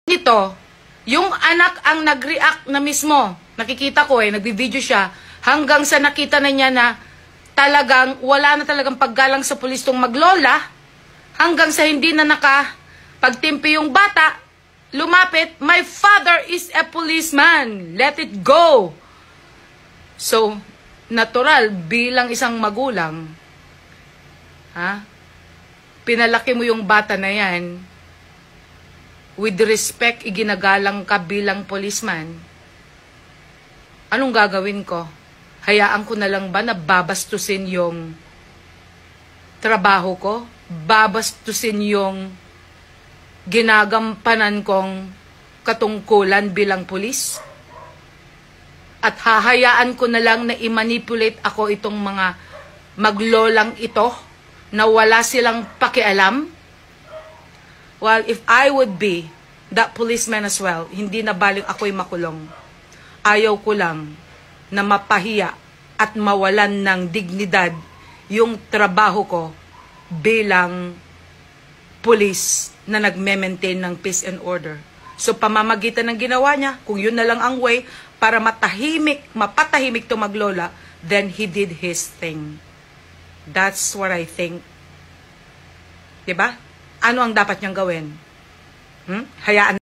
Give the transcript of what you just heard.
nito, yung anak ang nag-react na mismo. Nakikita ko nagbi-video siya, hanggang sa nakita na niya na talagang wala na talagang paggalang sa pulis tong maglola, hanggang sa hindi na pagtimpi yung bata, lumapit, my father is a policeman, let it go. So, natural, bilang isang magulang, pinalaki mo yung bata na yan, with respect, iginagalang ka bilang policeman, anong gagawin ko? Hayaan ko na lang ba na babastusin yung trabaho ko? Babastusin yung ginagampanan kong katungkulan bilang pulis? At hahayaan ko na lang na i-manipulate ako itong mga maglolang ito na wala silang pakialam? Well, if I would be that policeman as well, hindi na baling ako'y makulong. Ayaw ko lang na mapahiya at mawalan ng dignidad yung trabaho ko bilang police na nagme-maintain ng peace and order. So, pamamagitan ng ginawa niya, kung yun na lang ang way para mapatahimik to maglola, then he did his thing. That's what I think. Diba? Ano ang dapat niyang gawin? Hayaan